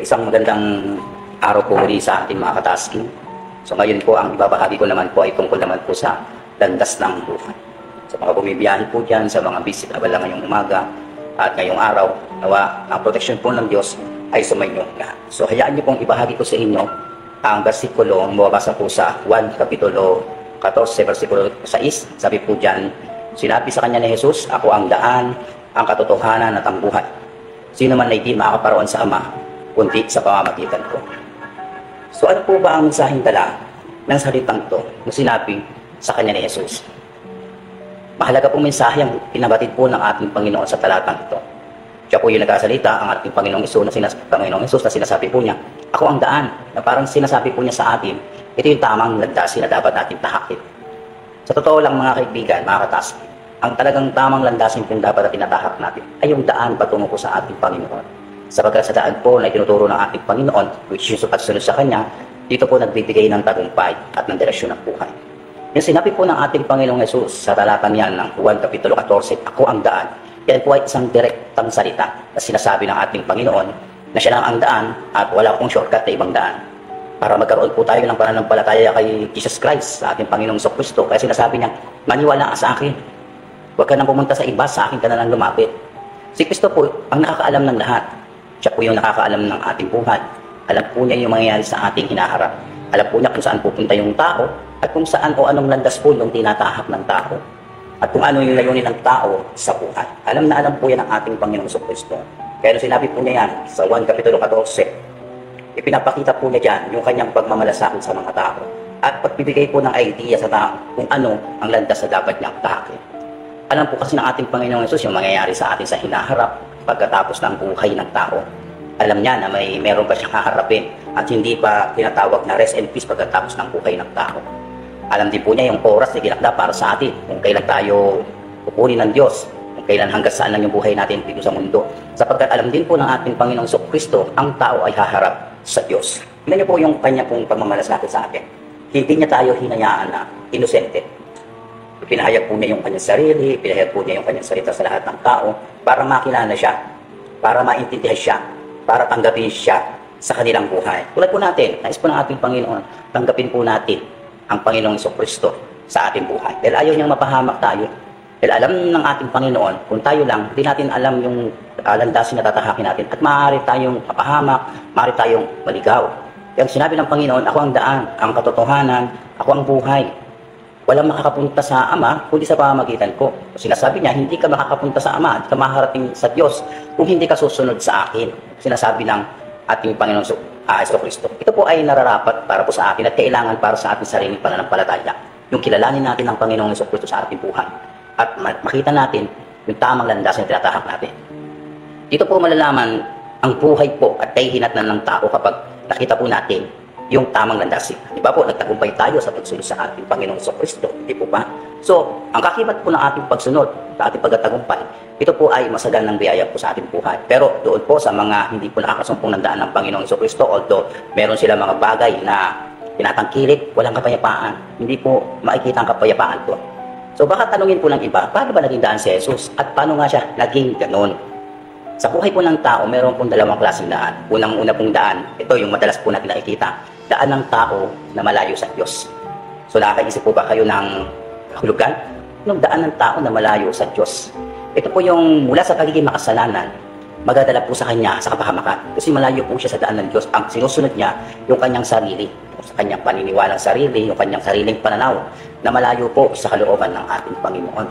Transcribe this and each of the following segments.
Isang magandang araw po muli sa ating mga katasking. So ngayon po, ang ibabahagi ko naman po ay tungkol naman po sa landas ng buhay. So mga bumibiyahe po dyan sa mga visit abala ngayong umaga at ngayong araw, nawa ang proteksyon po ng Diyos ay sumainyo lahat. So hayaan niyo pong ibahagi ko sa inyo ang versikulo mababasa po sa 1 Kapitulo 14, versikulo 6. Sabi po dyan, sinabi sa kanya ni Jesus, ako ang daan, ang katotohanan at ang buhay. Sino man ay di makakaparoon sa Ama, kundi sa pamamagitan ko. So ano po ba ang mensaheng dala ng salitang ito na sinabi sa kanya ni Jesus? Mahalaga pong mensahe ang pinabatid po ng ating Panginoon sa talatang ito. Siya po yung nagkasalita, ang ating Panginoong Isus na sinasabi po niya, ako ang daan, na parang sinasabi po niya sa atin, ito yung tamang landasin na dapat natin tahakin. Sa totoo lang mga kaibigan, mga katasking, ang talagang tamang landasin kung dapat na tinatahak natin ay yung daan patungo po sa ating Panginoon. Sapagkat sa daan po na itinuturo ng ating Panginoon, which is pagsunod sa Kanya, dito po nagbibigay ng tagumpay at ng direksyon ng buhay. Yung sinabi po ng ating Panginoong Yesus sa talatang yan ng 1 Kapitulo 14, ako ang daan, yan po ay isang direktang salita na sinasabi ng ating Panginoon na siya lang ang daan at wala pong shortcut na ibang daan. Para magkaroon po tayo ng pananampalataya kay Jesus Christ, sa ating Panginoong Kristo, kaya sinasabi niya, maniwala ka sa akin. Huwag ka nang pumunta sa iba, sa akin ka na lang lumapit. Si Kristo po ang nakakaalam ng lahat. Siya po yung nakakaalam ng ating buhay. Alam po niya yung mangyayari sa ating hinaharap. Alam po niya kung saan pupunta yung tao at kung saan o anong landas po yung tinatahak ng tao. At kung ano yung layunin ng tao sa buhay. Alam na alam po yan ng ating Panginoong Kristo. Kaya nung sinabi po niya yan sa 1 Kapitulo 14, ipinapakita po niya dyan yung kanyang pagmamalasakit sa mga tao. At pagbibigay po ng idea sa tao kung ano ang landas na dapat niyang tahakin. Alam po kasi ng ating Panginoong Yesus yung mangyayari sa atin sa hinaharap pagkatapos ng buhay ng tao. Alam niya na meron pa siyang haharapin at hindi pa tinatawag na rest and peace pagkatapos ng buhay ng tao. Alam din po niya yung oras na ginakda para sa atin, kung kailan tayo kukunin ng Diyos, kung kailan hanggang saan lang yung buhay natin dito sa mundo. Sapagkat alam din po ng ating Panginoong Kristo, ang tao ay haharap sa Diyos. Tingnan niyo po yung kanya pong pagmamalasakit sa atin. Hindi niya tayo hinayaan na inosente. Pinahayag po niya yung kanyang sarili, pinahayag po niya yung kanyang salita sa lahat ng tao para makilala siya, para maintindihan siya, para tanggapin siya sa kanilang buhay. Tulad po natin, nais po ng ating Panginoon, tanggapin po natin ang Panginoong Kristo sa ating buhay. Dahil ayaw niyang mapahamak tayo. Dahil alam ng ating Panginoon, kung tayo lang, hindi natin alam yung landasin na tatahakin natin at maaari tayong mapahamak, maaari tayong maligaw. Yung sinabi ng Panginoon, ako ang daan, ang katotohanan, ako ang buhay. Walang makakapunta sa Ama, kundi sa pamamagitan ko. Sinasabi niya, hindi ka makakapunta sa Ama, hindi ka makakarating sa Diyos kung hindi ka susunod sa akin. Sinasabi ng ating Panginoong Kristo. Ito po ay nararapat para po sa atin at kailangan para sa ating sariling pananampalataya. Yung kilalanin natin ang Panginoong Kristo sa ating buhay. At makita natin yung tamang landas na tinatahak natin. Dito po malalaman ang buhay po at kahihinatnan ng tao kapag nakita po natin yung tamang landasin. Di ba po, nagtagumpay tayo sa pagsunod sa ating Panginoong Kristo. Di po ba? So, ang kakibat po ng ating pagsunod, sa ating pagtagumpay, ito po ay masaganang biyaya po sa ating buhay. Pero doon po sa mga hindi po nakakasumpong ng daan ng Panginoong Kristo, although meron sila mga bagay na tinatangkilik, walang kapayapaan. Hindi po makikita ang kapayapaan po. So, baka tanungin po ng iba, paano ba naging daan si Jesus? At paano nga siya naging ganon? Sa buhay po ng tao, meron pong dalawang klaseng daan. Unang-una pong daan, ito yung madalas po natin nakikita, daan ng tao na malayo sa Diyos. So nakakaisip po ba kayo ng kahulugan? Yung daan ng tao na malayo sa Diyos. Ito po yung mula sa pagiging makasalanan, magdadala po sa kanya sa kapahamakan. Kasi malayo po siya sa daan ng Diyos. Ang sinusunod niya, yung kanyang sarili, sa kanyang paniniwalang sarili, yung kanyang sariling pananaw, na malayo po sa kalooban ng ating Panginoon.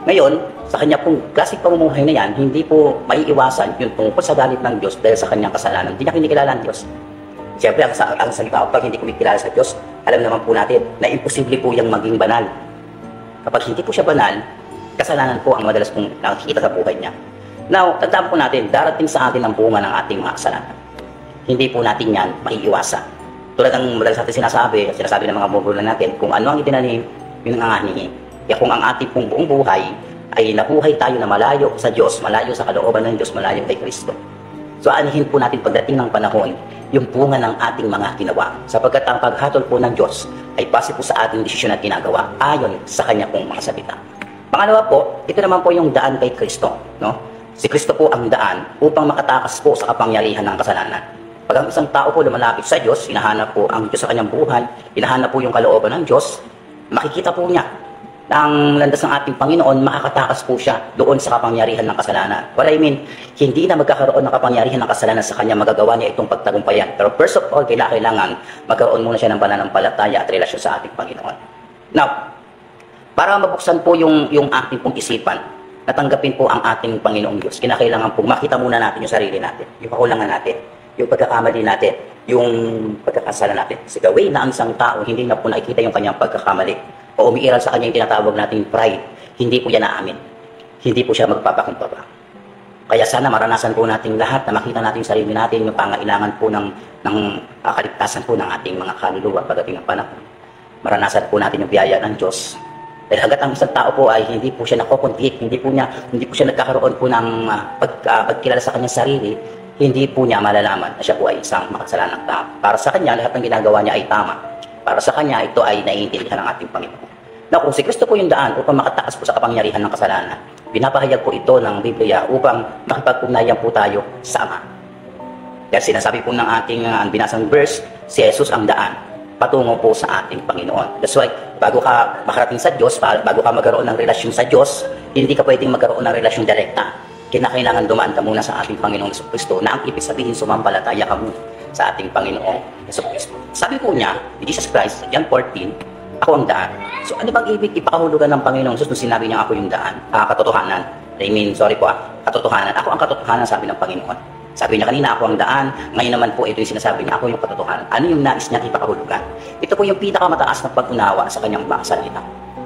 Ngayon, sa kanya pong klasik pamumuhay na yan, hindi po maiiwasan yung tungkol sa galit ng Diyos dahil sa kanyang kasalanan. Hindi niya kinikilala ang Diyos. Siyempre, ang salita, pag hindi kumikilala sa Diyos, alam naman po natin na imposible po yung maging banal. Kapag hindi po siya banal, kasalanan po ang madalas pong nakikita sa buhay niya. Now, tandaan po natin, darating sa atin ang bunga ng ating mga kasalanan. Hindi po natin yan maiiwasan. Tulad ng madalas natin sinasabi ng mga magulang natin, kung ano ang itinanim, yun ang aanihin. Kaya kung ang ating pong buong buhay ay nabuhay tayo na malayo sa Diyos, malayo sa kalooban ng Diyos, malayo kay Kristo. So, aanihin po natin pagdating ng panahon, yung bunga ng ating mga ginawa. Sapagkat ang paghatol po ng Diyos ay base po sa ating desisyon na ginagawa ayon sa kanya pong mga salita. Pangalawa po, ito naman po yung daan kay Kristo. No? Si Kristo po ang daan upang makatakas po sa kapangyarihan ng kasalanan. Pag ang isang tao po lumalapit sa Diyos, hinahanap po ang Diyos sa kanyang buhay, hinahanap po yung kalooban ng Diyos, makikita po niya na ang landas ng ating Panginoon, makakatakas po siya doon sa kapangyarihan ng kasalanan. What I mean, hindi na magkakaroon ng kapangyarihan ng kasalanan sa kanya, magagawa niya itong pagtagumpayan. Pero first of all, kailangan magkaroon muna siya ng pananampalataya at relasyon sa ating Panginoon. Now, para mabuksan po yung ating pong isipan, natanggapin po ang ating Panginoong Diyos, kinakailangan po makita muna natin yung sarili natin, yung kakulangan natin, yung pagkakamali natin, yung pagkakasala natin. Kasi gawin na ang isang tao, hindi na po nakikita yung kanyang pagkakamali o umiiral sa kanya yung tinatawag nating pride, hindi po yan naamin. Hindi po siya magpapakumbaba. Kaya sana maranasan po natin lahat na makita natin yung sarili natin, yung pangailangan po ng kaligtasan po ng ating mga kaluluwa pagdating ng panahon. Maranasan po natin yung biyaya ng Diyos. Dahil hanggat ang isang tao po ay hindi po siya nakokonvict, hindi po siya nagkakaroon po ng pagkilala sa kanyang sarili, hindi po niya malalaman na siya po ay isang makasalanang tao. Para sa kanya, lahat ng ginagawa niya ay tama. Para sa kanya, ito ay naiintindihan ng ating Panginoon. Na kung si Kristo po yung daan upang makataas po sa kapangyarihan ng kasalanan, binapahayag po ito ng Biblia upang makipag-ugnayan po tayo sa Ama. Dahil sinasabi po ng ating binasang verse, si Jesus ang daan patungo po sa ating Panginoon. That's why, bago ka makarating sa Diyos, bago ka magkaroon ng relasyon sa Diyos, hindi ka pwedeng magkaroon ng relasyon direkta. Kinakailangan dumaan ka muna sa ating Panginoong Jesucristo, na ang ibig sabihin sumampalataya ka muna sa ating Panginoong Jesucristo. Sabi po niya, Jesus Christ, John 14, ako ang daan. So ano bang ibig ipakahulugan ng Panginoong Jesus nung sinabi niya ako yung daan? Katotohanan. Katotohanan. Ako ang katotohanan, sabi ng Panginoon. Sabi niya kanina, ako ang daan. Ngayon naman po, ito yung sinasabi niya, ako yung katotohanan. Ano yung nais niya ipakahulugan? Ito po yung pinakamataas na pag-unawa sa kanyang mga salita.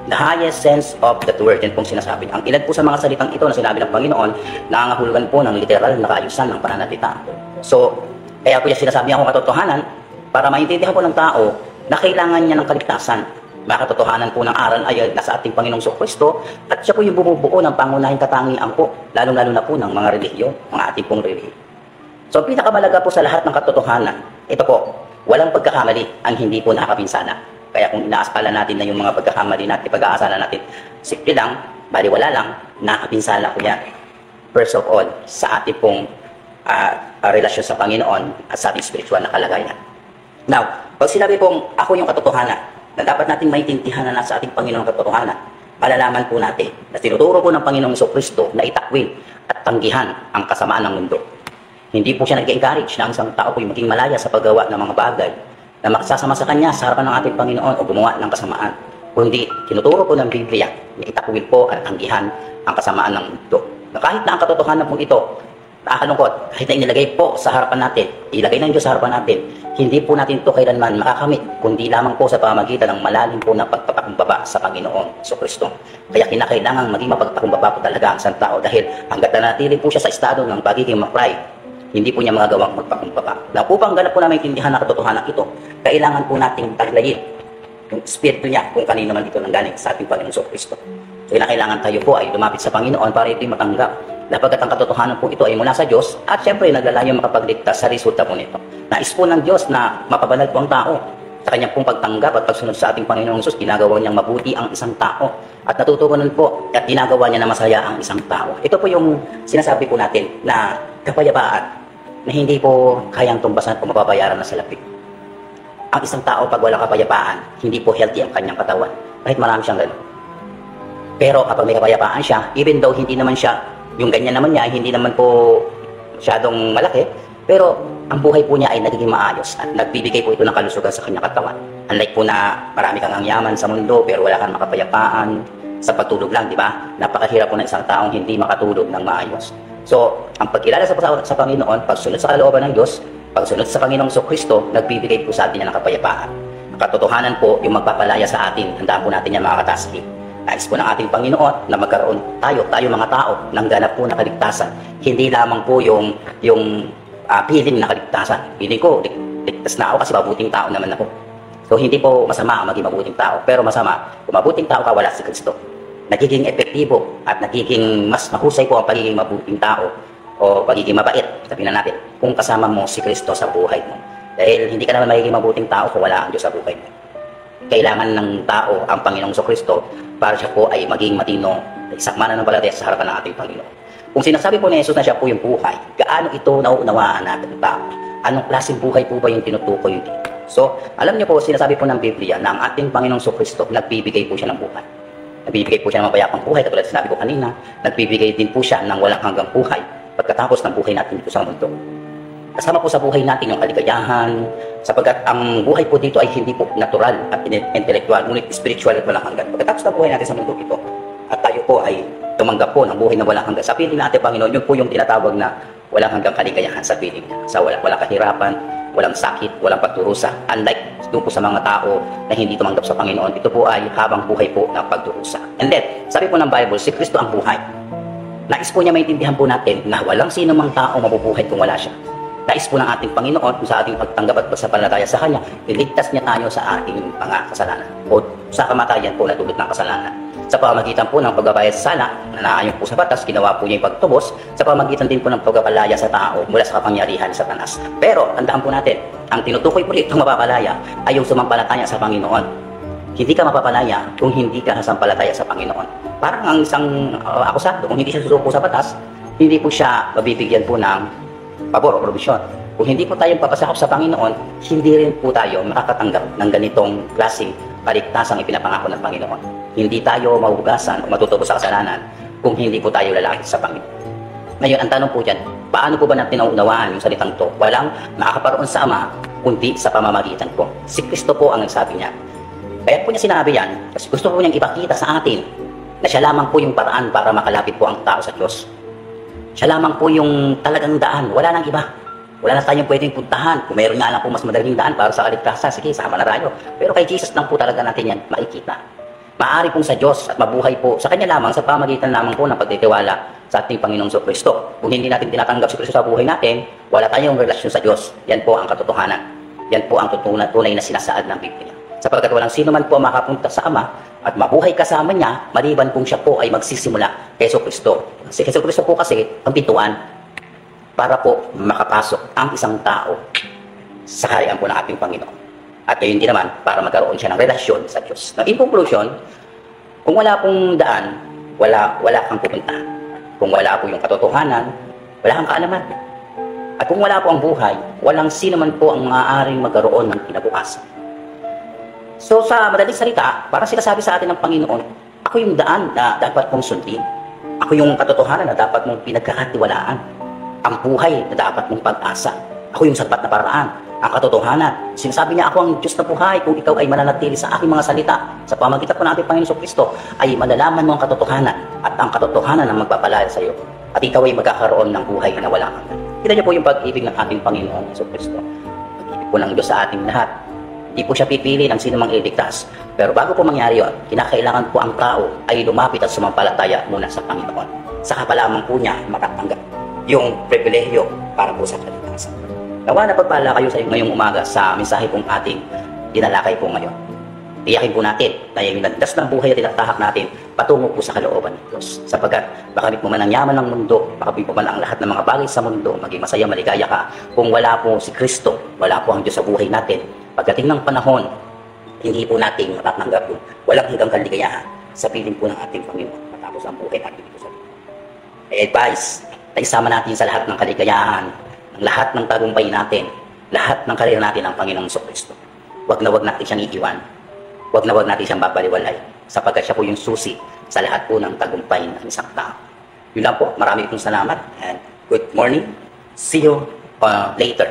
The highest sense of that word, yan pong sinasabi niya. Ang ilan po sa mga salitang ito na sinabi ng Panginoon, nangangahulugan po ng literal na kaayusan ng pananalita. So, kaya po yung sinasabi niya akong katotohanan, para maintindihan po ng tao na kailangan niya ng kaligtasan. Mga katotohanan po ng aral ay nasa ating Panginoong Jesucristo, at siya po yung bumubuo ng pangunahing katangian po, lalong-lalo na po ng mga relihiyon, mga ating pong relihiyon. So, ang pinakamalaga po sa lahat ng katotohanan, ito po, walang pagkakamali ang hindi po nakakapinsala. Kaya kung inaasala natin na yung mga pagkakamali natin, pag-aasala natin, simple lang, baliwala lang, nakapinsala ko yan. First of all, sa ating pong relasyon sa Panginoon at sa ating spiritual na kalagayan. Now, pag sinabi pong ako yung katotohanan, na dapat natin maintindihan na nasa ating Panginoong katotohanan, malalaman po natin na tinuturo po ng Panginoong Jesucristo na itakwil at tanggihan ang kasamaan ng mundo. Hindi po siya nag-encourage na ang isang tao po yung maging malaya sa paggawa ng mga bagay na makasasama sa kanya sa harapan ng ating Panginoon o gumawa ng kasamaan. Kundi tinuturo po ng Biblia na itakwil po at tanggihan ang kasamaan ng mundo. Na kahit na ang katotohanan po ito, nakakalungkot, kahit na inilagay po sa harapan natin, ilagay ng Diyos sa harapan natin, hindi po natin ito kailanman makakamit, kundi lamang po sa pamamagitan ng malalim po na pagpapakumbaba sa Panginoon Jesucristo. Kaya kinakailangan maging mapagpakumbaba po talaga ang isang tao dahil hanggat nanatili po siya sa estado ng pagiging ma-pride, hindi po niya magagawang magpakumbaba. Na upang ganap po na maintindihan ang katotohanan ito, kailangan po nating taglayin yung espiritu niya kung kanino man ito nanggaling sa ating Panginoon Jesucristo. So kailangan tayo po ay lumapit sa Panginoon para ito'y matanggap. Dapat ang katotohanan po ito ay mula sa Diyos at syempre naglalayo makapagligtas sa resulta po nito. Nais po ng Diyos na mapabanal po ang tao. Sa kanyang pong pagtanggap at pagsunod sa ating Panginoong Jesus, ginagawa niyang mabuti ang isang tao. At natutunan po at ginagawa niya na masaya ang isang tao. Ito po yung sinasabi po natin na kapayapaan na hindi po kayang tumbasan o mababayaran na sa lapik. Ang isang tao pag walang kapayapaan, hindi po healthy ang kanyang katawan. Kahit marami siyang gano'n. Pero kapag may kapayapaan siya, even though hindi naman siya, yung ganyan naman niya, hindi naman po masyadong malaki, pero ang buhay po niya ay nagiging maayos at nagbibigay po ito ng kalusugan sa kanyang katawan. Unlike po na marami kang yaman sa mundo pero wala kang makapayapaan sa pagtulog lang, di ba? Napakahirap po ng isang taong hindi makatulog ng maayos. So, ang pagkilala sa Panginoon, pagsunod sa kalooban ng Diyos, pagsunod sa Panginoong Jesucristo, nagbibigay po sa atin yan ng kapayapaan. Ang katotohanan po, yung magpapalaya sa atin, handaan po natin yan mga kataski. Nais po ng ating Panginoon na magkaroon tayo mga tao, ng ganap po na kaligtasan. Hindi lamang po yung feeling na kaligtasan. Feeling ko, ligtas na ako kasi mabuting tao naman ako. So, hindi po masama ang maging mabuting tao. Pero masama, kung mabuting tao ka, wala si Kristo. Nagiging epektibo at nagiging mas mahusay po ang pagiging mabuting tao o pagiging mabait, sabihin na natin, kung kasama mo si Kristo sa buhay mo. Dahil hindi ka naman magiging mabuting tao kung wala ang Diyos sa buhay mo. Kailangan ng tao ang Panginoong Jesucristo para siya po ay maging matino, isang mananampalataya sa harapan ng ating Panginoon. Kung sinasabi po ni Jesus na siya po yung buhay, gaano ito nauunawaan natin ng tao? Anong klaseng buhay po ba yung tinutukoy dito? So, alam niyo po, sinasabi po ng Biblia na ang ating Panginoong Kristo, nagbibigay po siya ng buhay. Nagbibigay po siya ng mapayapang buhay, katulad sinabi ko kanina, nagbibigay din po siya ng walang hanggang buhay pagkatapos ng buhay natin dito sa mundo. Kasama po sa buhay natin yung kaligayahan, sapagkat ang buhay po dito ay hindi po natural at intellectual, ngunit spiritual at walang hanggan. Pagkatapos ng buhay natin sa mundo ito, at tayo po ay tumanggap po ng buhay na walang hanggan. Sa piling natin, Panginoon, yun po yung tinatawag na walang hanggang kaligayahan sa piling niya. Sa walang kahirapan, walang sakit, walang pagdurusa. Unlike doon po sa mga tao na hindi tumanggap sa Panginoon, ito po ay habang buhay po ng pagdurusa. And then, sabi po ng Bible, si Kristo ang buhay. Nais po niya maintindihan po natin na walang sino mang tao mabubuhay kung wala siya. Nais po ng ating Panginoon kung sa ating pagtanggap at pagsapalataya sa Kanya, iligtas niya tayo sa ating mga kasalanan o sa kamatayan po na dulot ng kasalanan. Sa pamamagitan po ng pagbabayad sa sala, na naayon po sa batas, ginawa po niya yung pagtubos, sa pamamagitan din po ng pagpapalaya sa tao mula sa kapangyarihan sa Satanas. Pero, tandaan po natin, ang tinutukoy po dito mapapalaya ay yung sumampalataya sa Panginoon. Hindi ka mapapalaya kung hindi ka sampalataya sa Panginoon. Parang ang isang akusado, kung hindi siya susuko sa batas, hindi po siya mabibigyan po ng pabor o probisyon. Kung hindi po tayo papasakop sa Panginoon, hindi rin po tayo makakatanggap ng ganitong klaseng kaligtasang ipinapangako ng Panginoon. Hindi tayo mahugasan o matutubo sa kasalanan kung hindi po tayo lalaki sa Panginoon. Ngayon, ang tanong po dyan, paano po ba natin naunawaan yung salitang to? Walang makakaparoon sa Ama, kundi sa pamamagitan ko. Si Kristo po ang nagsabi niya. Kaya po niya sinabi yan, kasi gusto po niyang ipakita sa atin na siya lamang po yung paraan para makalapit po ang tao sa Diyos. Siya lamang po yung talagang daan. Wala nang iba. Wala na tayong pwedeng puntahan. Kung mayroon nga lang po mas madaling daan para sa kaligtasan, sige, sama na tayo. Pero kay Jesus lang po talaga natin yan makikita. Maaari pong sa Diyos at mabuhay po sa Kanya lamang, sa pamagitan lamang po ng pagtitiwala sa ating Panginoong Kristo. Kung hindi natin tinatanggap si Kristo sa buhay natin, wala tayong relasyon sa Diyos. Yan po ang katotohanan. Yan po ang tunay na sinasaad ng Biblia. Sapagkat walang sino man po makapunta sa Ama at mabuhay kasama niya, maliban kung siya po ay magsisimula kay Kristo. Si Kristo po kasi ang pintuan para po makapasok ang isang tao sa kaharian po ng ating Panginoon. At gayon din naman para magkaroon siya ng relasyon sa Diyos. Now, in conclusion, kung wala pong daan, wala kang pupuntahan. Kung wala po yung katotohanan, wala kang kaalaman. At kung wala po ang buhay, walang sino man po ang maaaring magkaroon ng kinabukasan. So sa madaling salita, parang sinasabi sa atin ng Panginoon, ako yung daan na dapat mong sundin. Ako yung katotohanan na dapat mong pinagkakatiwalaan. Ang buhay na dapat mong pag-asa. Ako yung sapat na paraan. Ang katotohanan. Sinasabi niya, ako ang Diyos na buhay kung ikaw ay mananatili sa aking mga salita. Sa pamagitan po ng ating Panginoon Kristo, ay malalaman mo ang katotohanan at ang katotohanan ang magpapalaya sa iyo. At ikaw ay magkakaroon ng buhay na walang hanggan. Kita niyo po yung pag-ibig ng ating Panginoon Kristo. Pag-ibig po ng Diyos sa ating lahat. Hindi po siya pipili ng sino mang iligtas. Pero bago po mangyari yun, kinakailangan po ang tao ay lumapit at sumampalataya muna sa Panginoon. Saka pa lamang po niya makatanggap yung pribilehyo para po sa kaligtasan. Nawa na pagpala kayo sa ngayong umaga sa mensahe pong ating dinalakay po ngayon. Tiyakin po natin na yung landas ng buhay at tinatahak natin patungo po sa kalooban ng Diyos. Sapagkat baka di po man ang yaman ng mundo, baka di po man ang lahat ng mga bagay sa mundo, maging masaya, maligaya ka. Kung wala po si Kristo, wala po ang Diyos sa buhay natin, pagdating ng panahon, hindi po natin matatanggap yung walang hanggang kaligayahan sa piling po ng ating Panginoon matapos ang buhay natin dito sa mundo. Advice na isama natin sa lahat ng kaligayahan, ng lahat ng tagumpay natin, lahat ng karera natin ang Panginoong Kristo. Wag na wag natin siyang iiwan. Wag na wag natin siyang babaliwalay sapagkat siya po yung susi sa lahat po ng tagumpay ng isang tao. Yun lang po. Marami pong salamat and good morning. See you later.